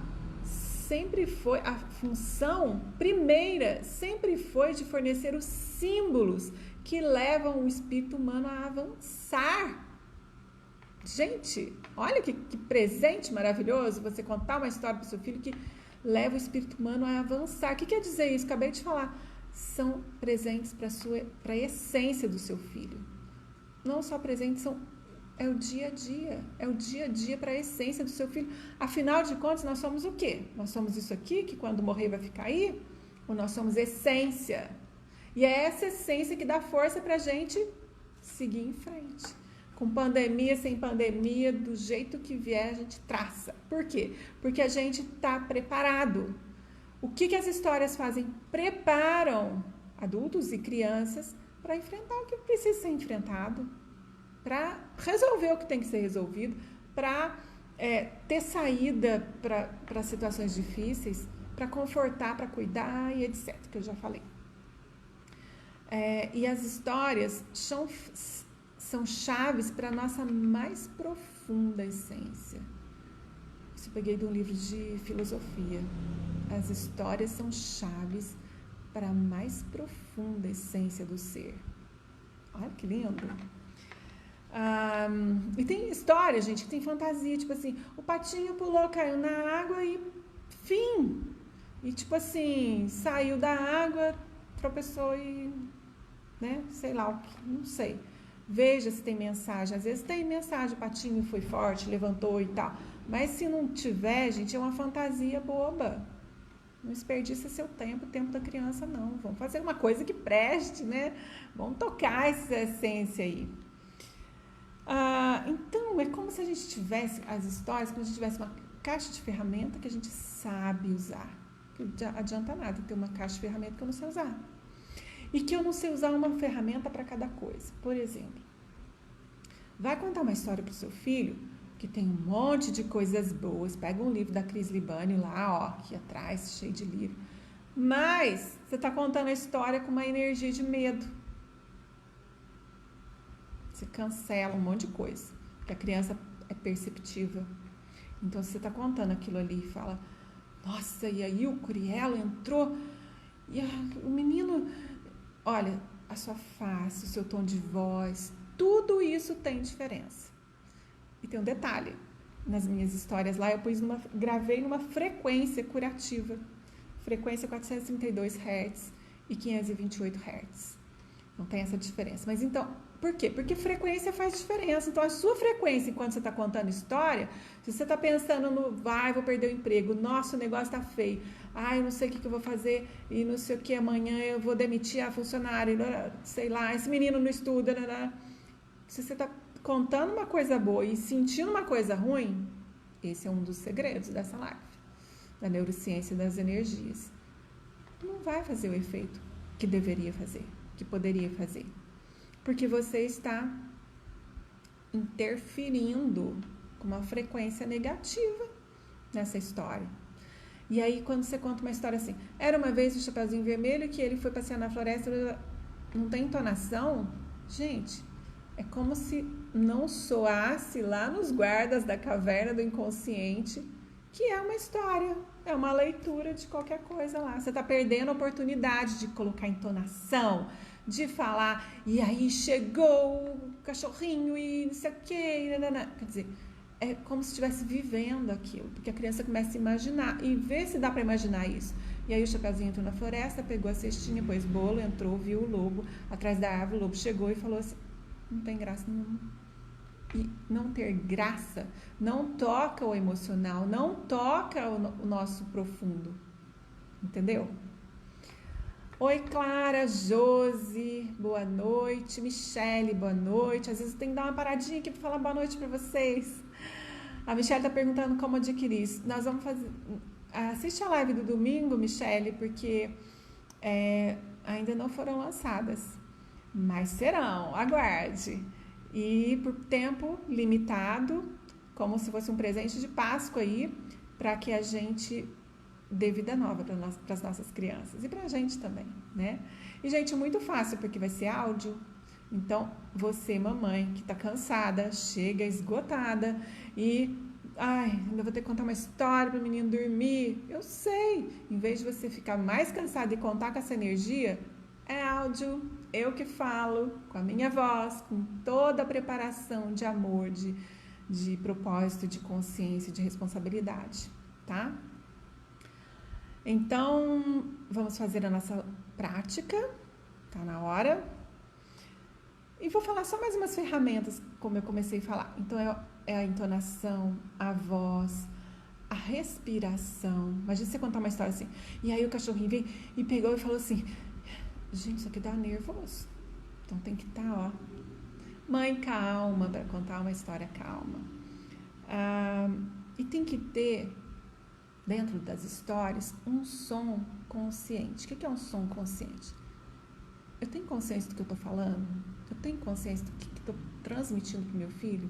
sempre foi, a função primeira sempre foi de fornecer os símbolos que levam o espírito humano a avançar. Gente, olha que presente maravilhoso você contar uma história para o seu filho que leva o espírito humano a avançar. O que quer dizer isso? Acabei de falar. São presentes para a essência do seu filho. Não só presentes, é o dia a dia para a essência do seu filho. Afinal de contas, nós somos o quê? Nós somos isso aqui, que quando morrer vai ficar aí? Ou nós somos essência? E é essa essência que dá força para a gente seguir em frente. Com pandemia, sem pandemia, do jeito que vier, a gente traça. Por quê? Porque a gente está preparado. O que as histórias fazem? Preparam adultos e crianças para enfrentar o que precisa ser enfrentado, para resolver o que tem que ser resolvido, para ter saída para situações difíceis, para confortar, para cuidar e etc., que eu já falei. E as histórias são chaves para a nossa mais profunda essência. Isso eu peguei de um livro de filosofia. As histórias são chaves para a mais profunda essência do ser. Olha que lindo! E tem história, gente, que tem fantasia, tipo assim, o patinho pulou, caiu na água e fim. E tipo assim, saiu da água, tropeçou e, né, sei lá o que, não sei. Veja se tem mensagem. Às vezes tem mensagem, o patinho foi forte, levantou e tal. Mas se não tiver, gente, é uma fantasia boba. Não desperdiça seu tempo, o tempo da criança não. Vamos fazer uma coisa que preste, né? Vamos tocar essa essência aí. Então, é como se a gente tivesse as histórias, como se a gente tivesse uma caixa de ferramenta que a gente sabe usar. Não adianta nada ter uma caixa de ferramenta que eu não sei usar. E que eu não sei usar uma ferramenta para cada coisa. Por exemplo, vai contar uma história para o seu filho que tem um monte de coisas boas. Pega um livro da Cris Libani lá, ó, aqui atrás, cheio de livro. Mas você está contando a história com uma energia de medo. Você cancela um monte de coisa, porque a criança é perceptiva. Então, você está contando aquilo ali e fala, nossa, e aí o Curielo entrou, e o menino... Olha, a sua face, o seu tom de voz, tudo isso tem diferença. E tem um detalhe, nas minhas histórias lá, eu gravei numa frequência curativa, frequência 432 Hz e 528 Hz. Não tem essa diferença. Mas então, por quê? Porque frequência faz diferença. Então, a sua frequência, enquanto você está contando história, se você está pensando no, vou perder o emprego, nossa, o negócio está feio, eu não sei o que eu vou fazer, e não sei o que, amanhã eu vou demitir a funcionária, sei lá, esse menino não estuda, se você está contando uma coisa boa e sentindo uma coisa ruim, esse é um dos segredos dessa live, da neurociência das energias. Não vai fazer o efeito que deveria fazer, que poderia fazer. Porque você está interferindo com uma frequência negativa nessa história. E aí, quando você conta uma história assim, era uma vez o Chapeuzinho Vermelho que ele foi passear na floresta, não tem entonação? Gente, é como se não soasse lá nos guardas da caverna do inconsciente, que é uma história, é uma leitura de qualquer coisa lá. Você está perdendo a oportunidade de colocar entonação, de falar, e aí chegou o cachorrinho e não sei o que, quer dizer, é como se estivesse vivendo aquilo, porque a criança começa a imaginar, e vê se dá para imaginar isso. E aí o Chapeuzinho entrou na floresta, pegou a cestinha, pôs bolo, entrou, viu o lobo atrás da árvore, o lobo chegou e falou assim, não tem graça nenhuma. E não ter graça não toca o emocional, não toca o nosso profundo, entendeu? Oi, Clara, Josi, boa noite. Michele, boa noite. Às vezes tem que dar uma paradinha aqui para falar boa noite para vocês. A Michele está perguntando como adquirir isso. Nós vamos fazer... Assiste a live do domingo, Michele, porque ainda não foram lançadas, mas serão, aguarde. E por tempo limitado, como se fosse um presente de Páscoa aí, para que a gente... dê vida nova para as nossas crianças e para a gente também, né? E, gente, muito fácil, porque vai ser áudio. Então, você, mamãe, que está cansada, chega esgotada e, ainda vou ter que contar uma história para o menino dormir. Eu sei, em vez de você ficar mais cansada e contar com essa energia, é áudio, eu que falo, com a minha voz, com toda a preparação de amor, de propósito, de consciência, de responsabilidade, tá? Então, vamos fazer a nossa prática, tá na hora. E vou falar só mais umas ferramentas, como eu comecei a falar. Então, é a entonação, a voz, a respiração. Imagina você contar uma história assim, e aí o cachorrinho veio e pegou e falou assim, gente, isso aqui dá nervoso. Então, tem que estar, mãe calma, para contar uma história calma. E tem que ter... dentro das histórias, um som consciente. O que é um som consciente? Eu tenho consciência do que eu estou falando? Eu tenho consciência do que estou transmitindo para o meu filho?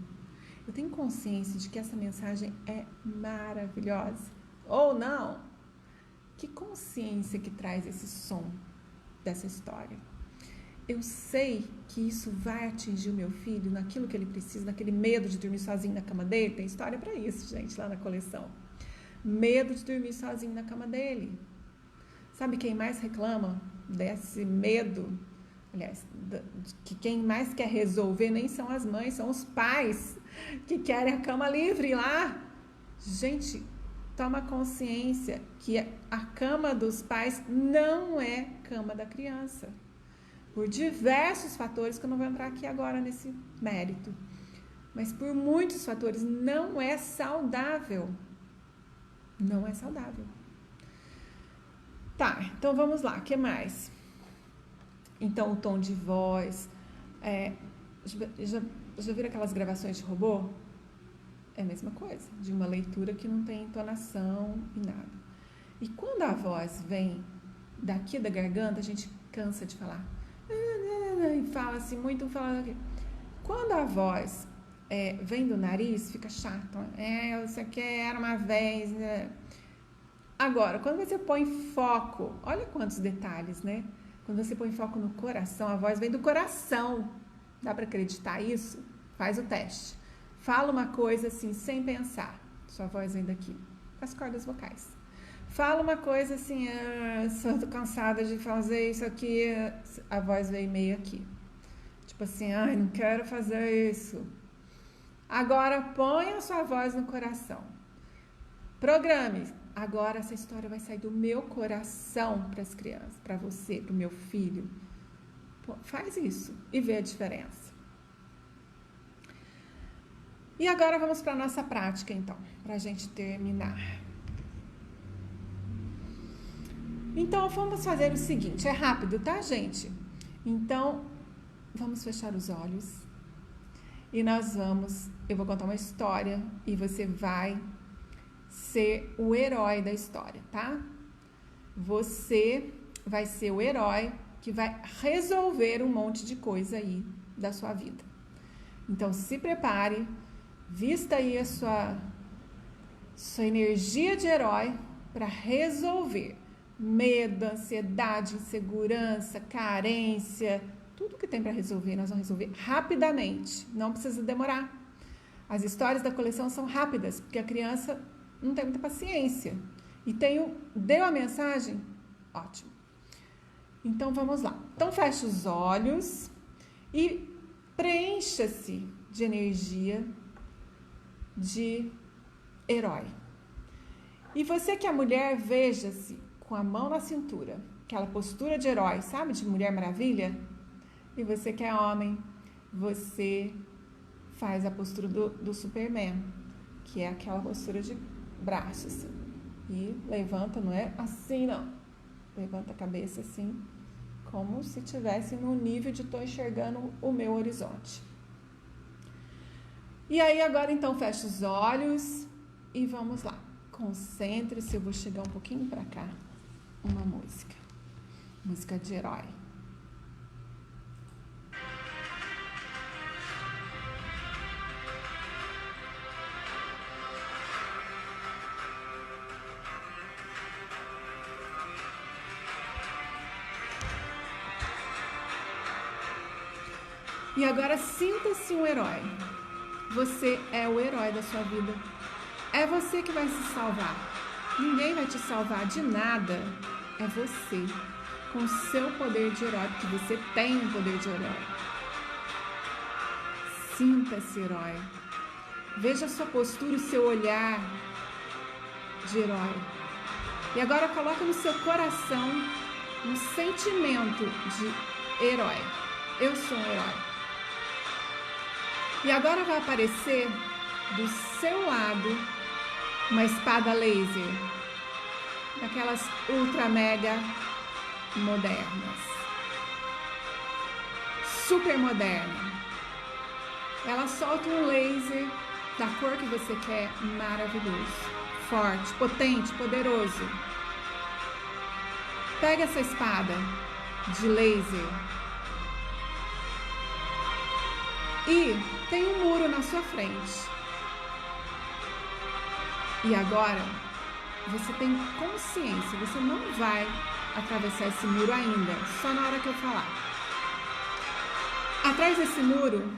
Eu tenho consciência de que essa mensagem é maravilhosa? Ou não? Que consciência que traz esse som dessa história? Eu sei que isso vai atingir o meu filho naquilo que ele precisa, naquele medo de dormir sozinho na cama dele? Tem história para isso, gente, lá na coleção. Medo de dormir sozinho na cama dele. Sabe quem mais reclama desse medo? Aliás, que quem mais quer resolver nem são as mães, são os pais que querem a cama livre lá. Gente, toma consciência que a cama dos pais não é cama da criança. Por diversos fatores, que eu não vou entrar aqui agora nesse mérito. Mas por muitos fatores, não é saudável. Não é saudável. Tá, então vamos lá, o que mais? Então, o tom de voz. Já viram aquelas gravações de robô? É a mesma coisa, de uma leitura que não tem entonação e nada. E quando a voz vem daqui da garganta, a gente cansa de falar. E fala assim, muito fala aqui. Quando a voz vem do nariz, fica chato. Isso aqui era uma vez. Né? Agora, quando você põe foco, olha quantos detalhes, né? Quando você põe foco no coração, a voz vem do coração. Dá para acreditar isso? Faz o teste. Fala uma coisa assim, sem pensar. Sua voz vem daqui, com as cordas vocais. Fala uma coisa assim, tô cansada de fazer isso aqui. A voz vem meio aqui. Tipo assim, não quero fazer isso. Agora põe a sua voz no coração. Programe. Agora essa história vai sair do meu coração para as crianças, para você, para o meu filho. Pô, faz isso e vê a diferença. E agora vamos para a nossa prática, então, para a gente terminar. Então, vamos fazer o seguinte, é rápido, tá, gente? Então, vamos fechar os olhos e eu vou contar uma história e você vai ser o herói da história, tá? Você vai ser o herói que vai resolver um monte de coisa aí da sua vida. Então, se prepare, vista aí a sua energia de herói para resolver medo, ansiedade, insegurança, carência, tudo que tem para resolver, nós vamos resolver rapidamente, não precisa demorar. As histórias da coleção são rápidas, porque a criança não tem muita paciência. E deu a mensagem? Ótimo. Então, vamos lá. Então, feche os olhos e preencha-se de energia de herói. E você que é mulher, veja-se com a mão na cintura, aquela postura de herói, sabe? De Mulher Maravilha. E você que é homem, você faz a postura do Superman, que é aquela postura de braço, assim. E levanta, não é assim, não. Levanta a cabeça assim, como se estivesse no nível de estou enxergando o meu horizonte. E aí, agora, então, fecha os olhos e vamos lá. Concentre-se, eu vou chegar um pouquinho para cá. Uma música de herói. E agora sinta-se um herói. Você é o herói da sua vida. É você que vai se salvar. Ninguém vai te salvar de nada. É você, com o seu poder de herói, porque você tem um poder de herói. Sinta-se herói. Veja a sua postura, o seu olhar de herói. E agora coloca no seu coração um sentimento de herói. Eu sou um herói. E agora vai aparecer do seu lado uma espada laser, daquelas ultra mega modernas, super moderna. Ela solta um laser da cor que você quer, maravilhoso, forte, potente, poderoso. Pega essa espada de laser e tem um muro na sua frente. E agora, você tem consciência, você não vai atravessar esse muro ainda, só na hora que eu falar. Atrás desse muro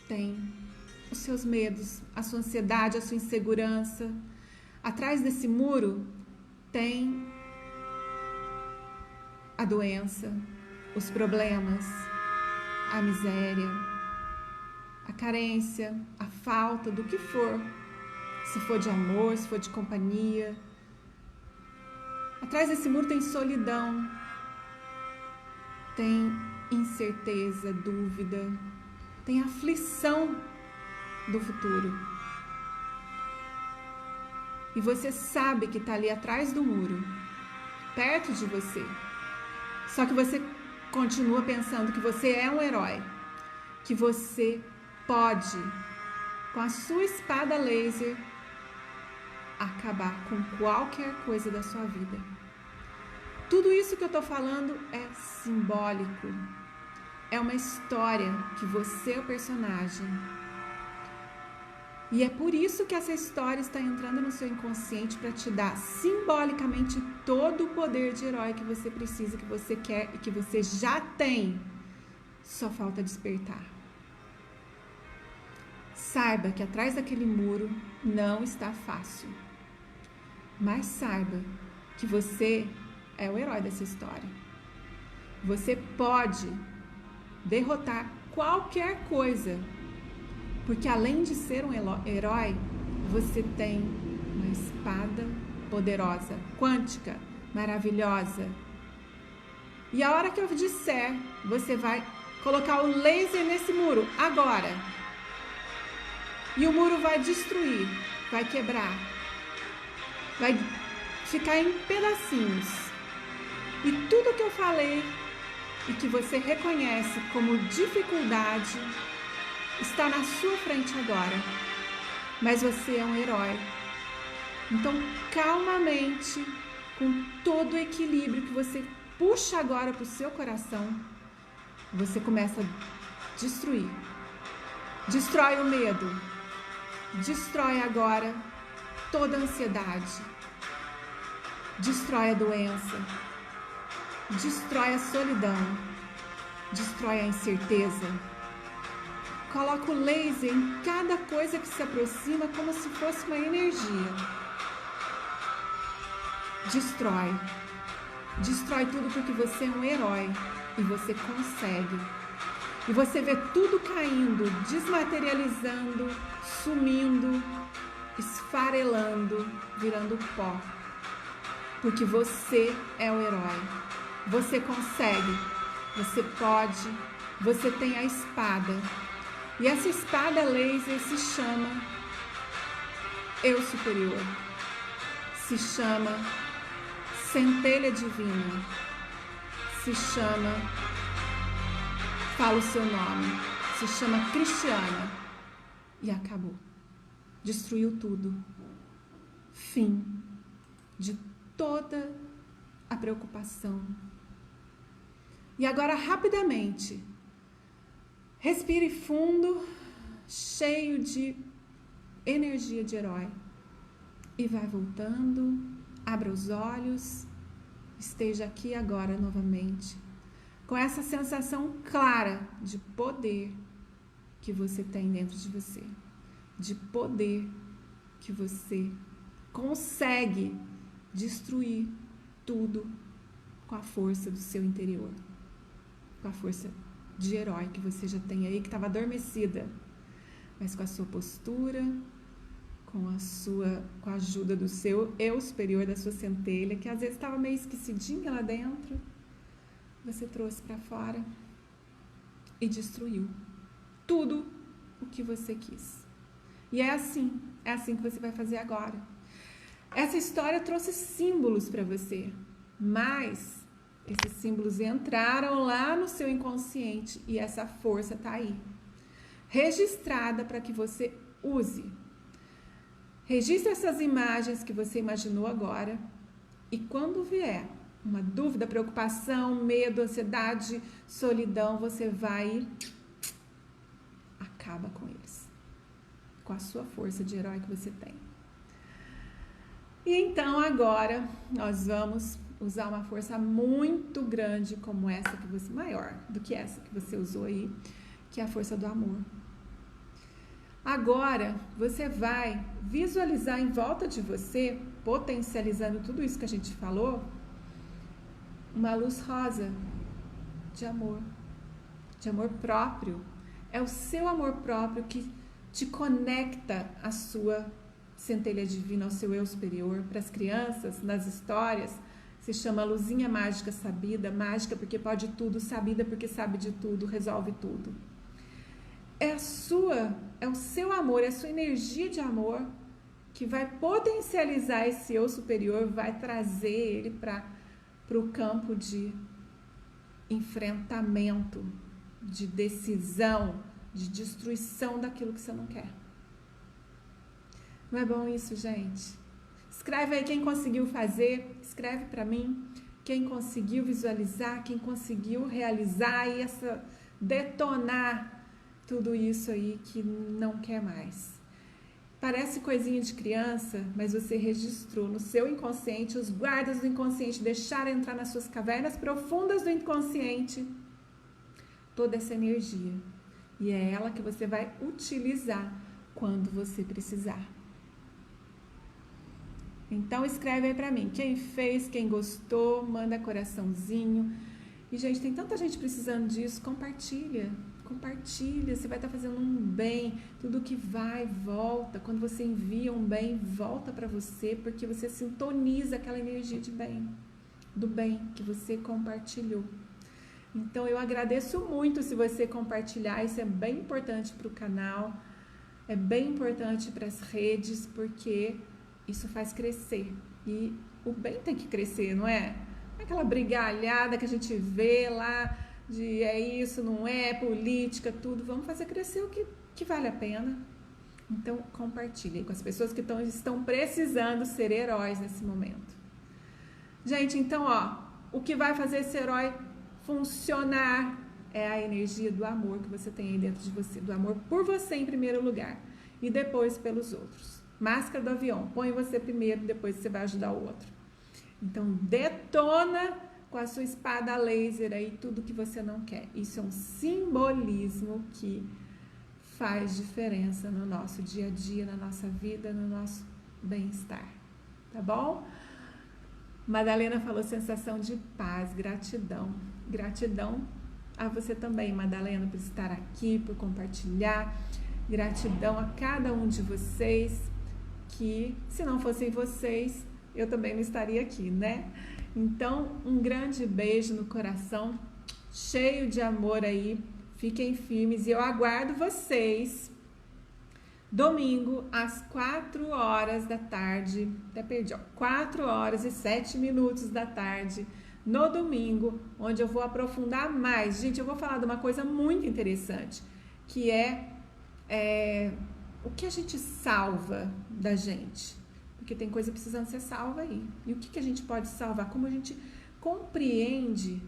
tem os seus medos, a sua ansiedade, a sua insegurança. Atrás desse muro tem a doença, os problemas, a miséria, a carência, a falta do que for. Se for de amor, se for de companhia. Atrás desse muro tem solidão, tem incerteza, dúvida, tem aflição do futuro. E você sabe que está ali atrás do muro, perto de você. Só que você continua pensando que você é um herói, que você pode, com a sua espada laser, acabar com qualquer coisa da sua vida. Tudo isso que eu tô falando é simbólico. É uma história que você é o personagem. E é por isso que essa história está entrando no seu inconsciente para te dar simbolicamente todo o poder de herói que você precisa, que você quer e que você já tem. Só falta despertar. Saiba que atrás daquele muro não está fácil. Mas saiba que você é o herói dessa história. Você pode derrotar qualquer coisa. Porque além de ser um herói, você tem uma espada poderosa, quântica, maravilhosa. E a hora que eu disser, você vai colocar o laser nesse muro, agora. E o muro vai destruir, vai quebrar, vai ficar em pedacinhos. E tudo que eu falei e que você reconhece como dificuldade está na sua frente agora, mas você é um herói. Então, calmamente, com todo o equilíbrio que você puxa agora para o seu coração, você começa a destruir. Destrói o medo. Destrói agora toda a ansiedade. Destrói a doença. Destrói a solidão. Destrói a incerteza. Coloca o laser em cada coisa que se aproxima como se fosse uma energia. Destrói. Destrói tudo porque você é um herói e você consegue. E você vê tudo caindo, desmaterializando, sumindo, esfarelando, virando pó. Porque você é o herói. Você consegue. Você pode. Você tem a espada. E essa espada laser se chama Eu Superior. Se chama Centelha Divina. Se chama, fala o seu nome, se chama Cristiana. E acabou. Destruiu tudo. Fim de toda a preocupação. E agora, rapidamente, respire fundo, cheio de energia de herói. E vai voltando, abra os olhos, esteja aqui agora novamente, com essa sensação clara de poder que você tem dentro de você. De poder que você consegue destruir tudo com a força do seu interior. Com a força de herói que você já tem aí, que estava adormecida, mas com a sua postura, com a ajuda do seu eu superior, da sua centelha, que às vezes estava meio esquecidinha lá dentro, você trouxe para fora e destruiu tudo o que você quis. E é assim que você vai fazer agora. Essa história trouxe símbolos para você, mas esses símbolos entraram lá no seu inconsciente e essa força está aí, registrada para que você use. Registre essas imagens que você imaginou agora e quando vier uma dúvida, preocupação, medo, ansiedade, solidão, você vai e acaba com eles, com a sua força de herói que você tem. E então agora nós vamos usar uma força muito grande como essa que você, maior do que essa que você usou aí, que é a força do amor. Agora você vai visualizar em volta de você, potencializando tudo isso que a gente falou, uma luz rosa de amor próprio. É o seu amor próprio que te conecta à sua centelha divina, ao seu eu superior. Para as crianças, nas histórias, se chama luzinha mágica sabida, mágica porque pode tudo, sabida porque sabe de tudo, resolve tudo. É o seu amor, é a sua energia de amor que vai potencializar esse eu superior, vai trazer ele para para o campo de enfrentamento, de decisão, de destruição daquilo que você não quer. Não é bom isso, gente? Escreve aí quem conseguiu fazer, escreve para mim, quem conseguiu visualizar, quem conseguiu realizar e detonar tudo isso aí que não quer mais. Parece coisinha de criança, mas você registrou no seu inconsciente, os guardas do inconsciente deixaram entrar nas suas cavernas profundas do inconsciente toda essa energia. E é ela que você vai utilizar quando você precisar. Então escreve aí pra mim, quem fez, quem gostou, manda coraçãozinho. E gente, tem tanta gente precisando disso, compartilha, você vai estar fazendo um bem, tudo que vai, volta, quando você envia um bem, volta pra você, porque você sintoniza aquela energia de bem, do bem que você compartilhou. Então eu agradeço muito se você compartilhar, isso é bem importante pro canal, é bem importante para as redes, porque isso faz crescer, e o bem tem que crescer, não é? Aquela brigalhada que a gente vê lá, de é isso, não é, política, tudo, vamos fazer crescer o que vale a pena. Então compartilhe com as pessoas que estão precisando ser heróis nesse momento. Gente, então o que vai fazer esse herói funcionar é a energia do amor que você tem aí dentro de você, do amor por você em primeiro lugar, e depois pelos outros. Máscara do avião, põe você primeiro, depois você vai ajudar o outro. Então, detona com a sua espada laser aí tudo que você não quer. Isso é um simbolismo que faz diferença no nosso dia a dia, na nossa vida, no nosso bem-estar. Tá bom? Madalena falou sensação de paz, gratidão. Gratidão a você também, Madalena, por estar aqui, por compartilhar. Gratidão a cada um de vocês, que se não fossem vocês, eu também não estaria aqui, né? Então, um grande beijo no coração, cheio de amor aí, fiquem firmes e eu aguardo vocês domingo às 4 horas da tarde, até perdi, 4 horas e 7 minutos da tarde, no domingo, onde eu vou aprofundar mais. Gente, eu vou falar de uma coisa muito interessante, que é o que a gente salva da gente, porque tem coisa precisando ser salva aí. E o que a gente pode salvar? Como a gente compreende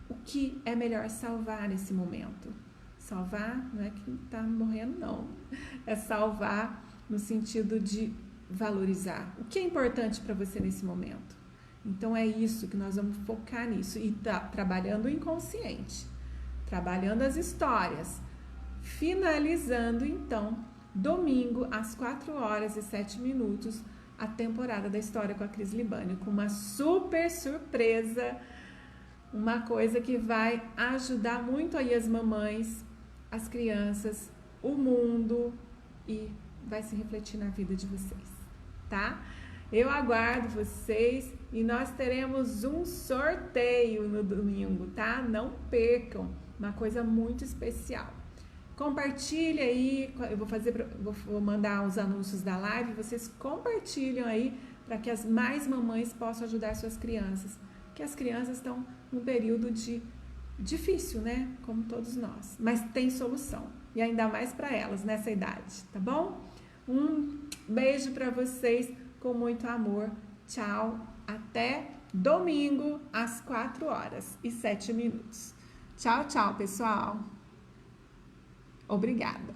o que é melhor salvar nesse momento? Salvar não é que tá morrendo, não. É salvar no sentido de valorizar. O que é importante para você nesse momento? Então é isso que nós vamos focar nisso. E trabalhando o inconsciente, trabalhando as histórias, finalizando então domingo, às 4 horas e 7 minutos, a temporada da História com a Cris Libânio, com uma super surpresa, uma coisa que vai ajudar muito aí as mamães, as crianças, o mundo, e vai se refletir na vida de vocês, tá? Eu aguardo vocês e nós teremos um sorteio no domingo, tá? Não percam, uma coisa muito especial. Compartilha aí, eu vou mandar os anúncios da live, vocês compartilham aí para que as mais mamães possam ajudar suas crianças, que as crianças estão num período difícil, né? Como todos nós, mas tem solução, e ainda mais para elas nessa idade, tá bom? Um beijo para vocês com muito amor, tchau, até domingo às 4 horas e 7 minutos. Tchau, tchau, pessoal. Obrigada.